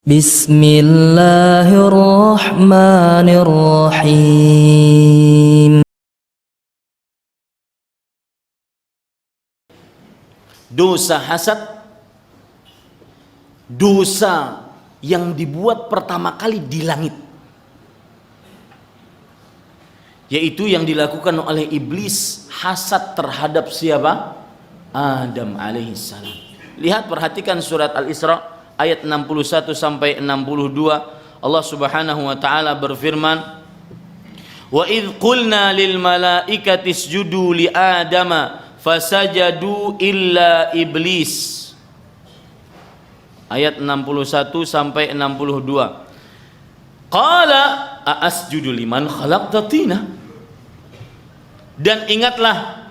Bismillahirrahmanirrahim. Dosa hasad, dosa yang dibuat pertama kali di langit, yaitu yang dilakukan oleh iblis, hasad terhadap siapa? Adam alaihissalam. Lihat, perhatikan surat Al-Isra ayat 61 sampai 62. Allah Subhanahu wa taala berfirman, "Wa idz qulna lil malaikati isjudu li adama fasajadu illa iblis." Ayat 61 sampai 62. Qala a'asjudu liman khalaqta tina. Dan ingatlah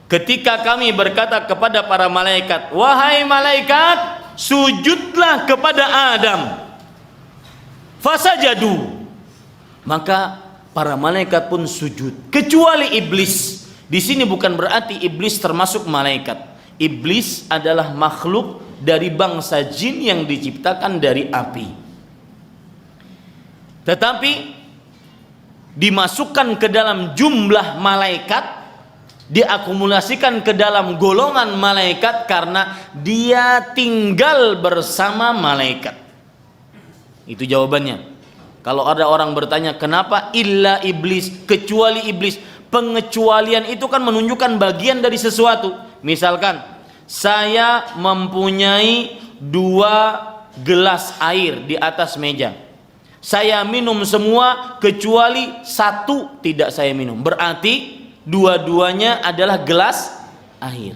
ketika kami berkata kepada para malaikat, "Wahai malaikat, sujudlah kepada Adam." Fasajadu, maka para malaikat pun sujud kecuali iblis. Di sini bukan berarti iblis termasuk malaikat. Iblis adalah makhluk dari bangsa jin yang diciptakan dari api, tetapi dimasukkan ke dalam jumlah malaikat, diakumulasikan ke dalam golongan malaikat karena dia tinggal bersama malaikat. Itu jawabannya. Kalau ada orang bertanya kenapa illa iblis, kecuali iblis, pengecualian itu kan menunjukkan bagian dari sesuatu. Misalkan saya mempunyai 2 gelas air di atas meja, saya minum semua kecuali 1 tidak saya minum, berarti dua-duanya adalah gelas air.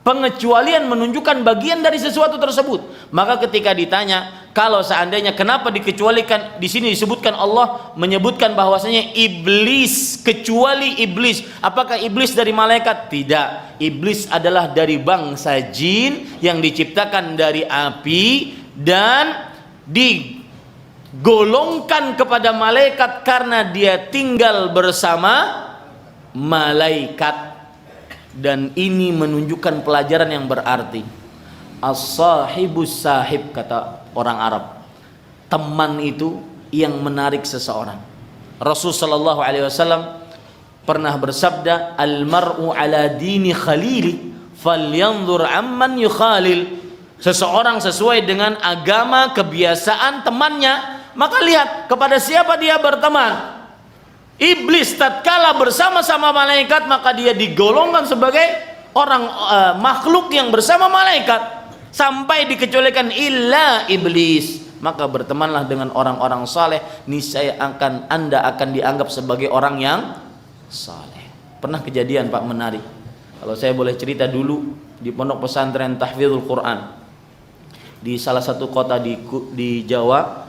Pengecualian menunjukkan bagian dari sesuatu tersebut. Maka ketika ditanya, kalau seandainya kenapa dikecualikan, di sini disebutkan Allah menyebutkan bahwasanya iblis, kecuali iblis. Apakah iblis dari malaikat? Tidak. Iblis adalah dari bangsa jin yang diciptakan dari api dan digolongkan kepada malaikat karena dia tinggal bersama malaikat. Dan ini menunjukkan pelajaran yang berarti. As-sahibus sahib, kata orang Arab, teman itu yang menarik seseorang. Rasul sallallahu alaihi wasallam pernah bersabda, "Al-mar'u ala dini khalili falyanzur amman yukhalil." Seseorang sesuai dengan agama kebiasaan temannya, maka lihat kepada siapa dia berteman. Iblis tatkala bersama-sama malaikat, maka dia digolongkan sebagai orang makhluk yang bersama malaikat, sampai dikecualikan illa iblis. Maka bertemanlah dengan orang-orang saleh, niscaya Anda akan dianggap sebagai orang yang saleh. Pernah kejadian Pak menarik. Kalau saya boleh cerita, dulu di pondok pesantren tahfidzul Quran di salah satu kota di Jawa,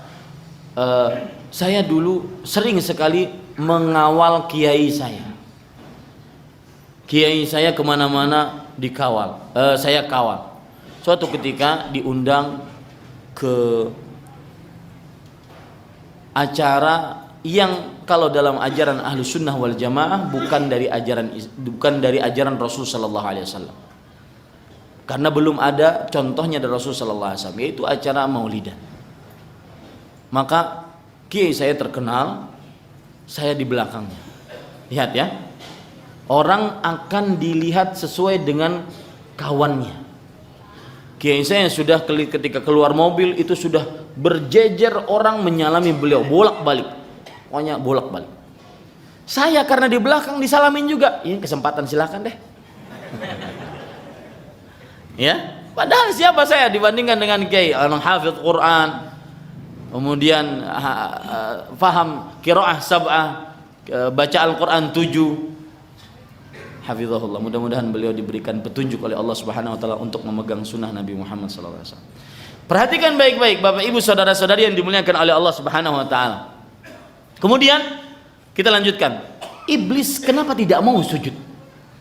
saya dulu sering sekali mengawal kiai saya. Kiai saya kemana-mana dikawal, saya kawal. Suatu ketika diundang ke acara yang kalau dalam ajaran ahlu sunnah wal jamaah bukan dari ajaran Rasul sallallahu alaihi wasallam, karena belum ada contohnya dari Rasul sallallahu alaihi wasallam, yaitu acara maulidan. Maka kiai saya terkenal, saya di belakangnya. Lihat ya, orang akan dilihat sesuai dengan kawannya. Kiai saya sudah ketika keluar mobil itu sudah berjejer orang menyalami beliau, bolak-balik. Pokoknya bolak-balik. Saya karena di belakang disalamin juga. Ini kesempatan, silakan deh. Ya, padahal siapa saya dibandingkan dengan kiai orang hafidz Quran, kemudian faham qiraah sab'ah, baca Al-Quran 7. Hafizahullah, mudah-mudahan beliau diberikan petunjuk oleh Allah Subhanahu wa taala untuk memegang sunnah Nabi Muhammad sallallahu alaihi wasallam. Perhatikan baik-baik Bapak Ibu saudara-saudari yang dimuliakan oleh Allah Subhanahu wa taala. Kemudian kita lanjutkan. Iblis kenapa tidak mau sujud?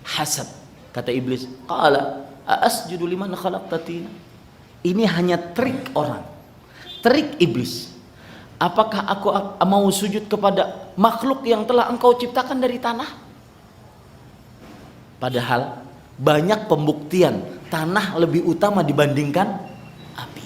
Hasad. Kata iblis, qala asjudu liman khalaqta tina. Ini hanya trik orang, trik iblis. Apakah aku mau sujud kepada makhluk yang telah engkau ciptakan dari tanah? Padahal banyak pembuktian tanah lebih utama dibandingkan api.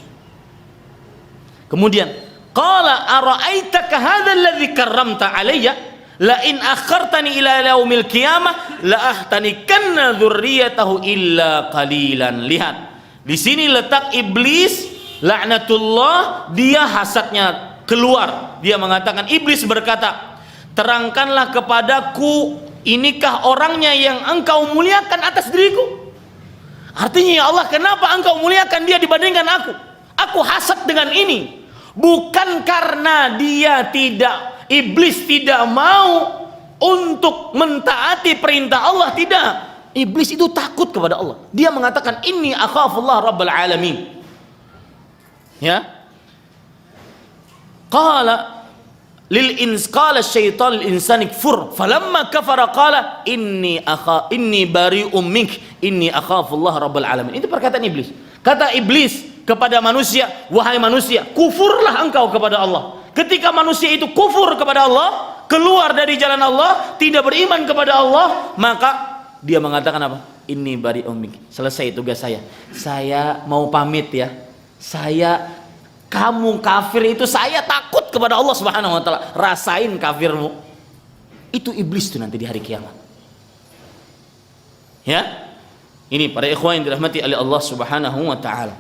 Kemudian qala ara'aitaka hadzal ladzi karramta alayya la in akhartani ila yaumil qiyamah la ahtanikanna dzurriyyatahu illa qalilan. Lihat, di sini letak iblis laknatullah, dia hasadnya keluar. Dia mengatakan, iblis berkata, terangkanlah kepadaku, inikah orangnya yang engkau muliakan atas diriku? Artinya, ya Allah, kenapa engkau muliakan dia dibandingkan aku? Aku hasad dengan ini. Bukan karena iblis tidak mau untuk mentaati perintah Allah, tidak. Iblis itu takut kepada Allah. Dia mengatakan, inni akhafullah rabbal alamin. Ya. Qala qala syaitan lil insani kfur falamma kafara qala inni bari'um mink inni akhafullah rabbal alamin. Itu perkataan iblis. Kata iblis kepada manusia, wahai manusia, kufurlah engkau kepada Allah. Ketika manusia itu kufur kepada Allah, keluar dari jalan Allah, tidak beriman kepada Allah, maka dia mengatakan apa? Inni bari'um mink. Selesai tugas saya. Saya mau pamit ya. Kamu kafir itu, saya takut kepada Allah Subhanahu wa taala. Rasain kafirmu. Itu iblis itu nanti di hari kiamat. Ya. Ini para ikhwan yang dirahmati oleh Allah Subhanahu wa taala.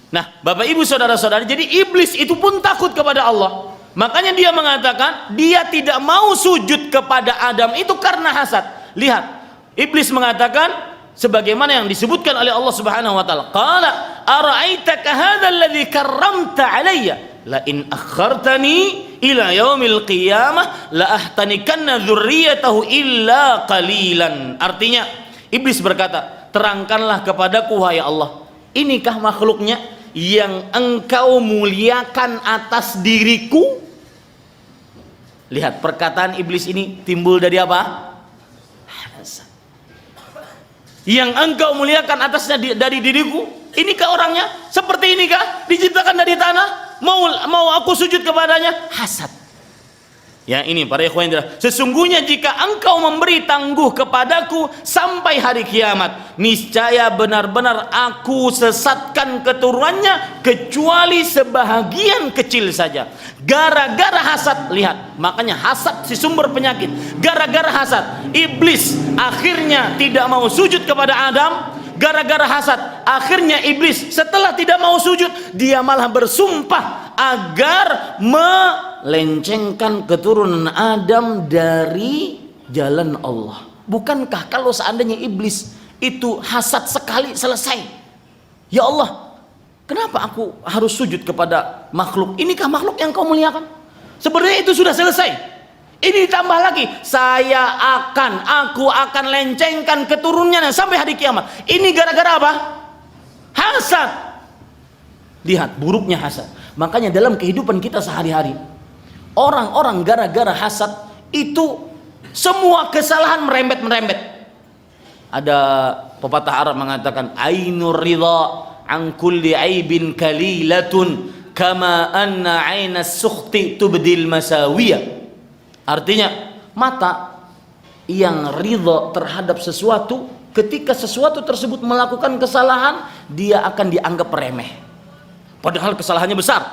Nah, Bapak Ibu saudara-saudari, jadi iblis itu pun takut kepada Allah. Makanya dia mengatakan dia tidak mau sujud kepada Adam itu karena hasad. Lihat, iblis mengatakan sebagaimana yang disebutkan oleh Allah Subhanahu wa taala, qala ara'aitaka hadzal ladzi karramta alayya la in akhartani ila yaumil qiyamah la ahtanikanna dzurriyyatahu illa qalilan. Artinya iblis berkata, terangkanlah kepadaku wahai Allah, inikah makhluknya yang engkau muliakan atas diriku? Lihat, perkataan iblis ini timbul dari apa? Yang engkau muliakan atasnya dari diriku, inikah orangnya? Seperti inikah? Diciptakan dari tanah, mau aku sujud kepadanya? Hasad. Ya, ini para ikhwan, sesungguhnya jika engkau memberi tangguh kepadaku sampai hari kiamat, niscaya benar-benar aku sesatkan keturunannya kecuali sebahagian kecil saja. Gara-gara hasad. Lihat, makanya hasad si sumber penyakit. Gara-gara hasad, iblis akhirnya tidak mau sujud kepada Adam. Gara-gara hasad, akhirnya iblis setelah tidak mau sujud, dia malah bersumpah agar melencengkan keturunan Adam dari jalan Allah. Bukankah kalau seandainya iblis itu hasad sekali selesai? Ya Allah, kenapa aku harus sujud kepada makhluk? Inikah makhluk yang kau muliakan? Sebenarnya itu sudah selesai. Ini ditambah lagi, aku akan lencengkan keturunannya sampai hari kiamat. Ini gara-gara apa? Hasad. Lihat buruknya hasad. Makanya dalam kehidupan kita sehari-hari, orang-orang gara-gara hasad itu semua kesalahan merembet-merembet. Ada pepatah Arab mengatakan, ainur ridha an kulli aibin kalilatun kama anna ainas sukhti tubdil masawiyah. Artinya, mata yang ridha terhadap sesuatu, ketika sesuatu tersebut melakukan kesalahan, dia akan dianggap remeh, padahal kesalahannya besar.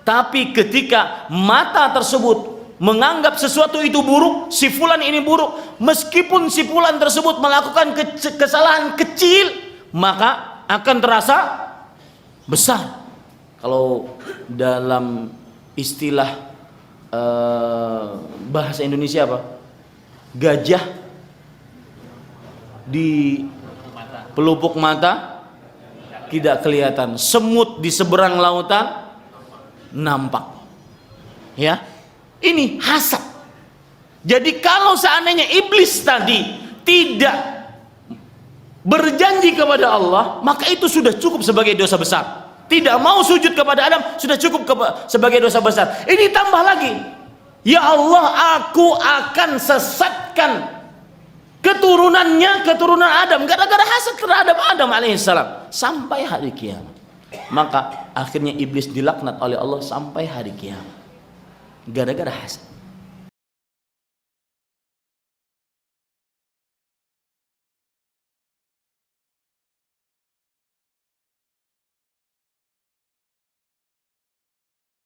Tapi ketika mata tersebut menganggap sesuatu itu buruk, si fulan ini buruk, meskipun si fulan tersebut melakukan kesalahan kecil, maka akan terasa besar. Kalau dalam istilah bahasa Indonesia apa? Gajah di pelupuk mata tidak kelihatan, semut di seberang lautan nampak. Ya, ini hasad. Jadi kalau seandainya iblis tadi tidak berjanji kepada Allah, maka itu sudah cukup sebagai dosa besar. Tidak mau sujud kepada Adam sudah cukup sebagai dosa besar. Ini tambah lagi, ya Allah, aku akan sesatkan keturunan Adam gara-gara hasad terhadap Adam alaihissalam sampai hari kiamat. Maka akhirnya iblis dilaknat oleh Allah sampai hari kiamat gara-gara hasad.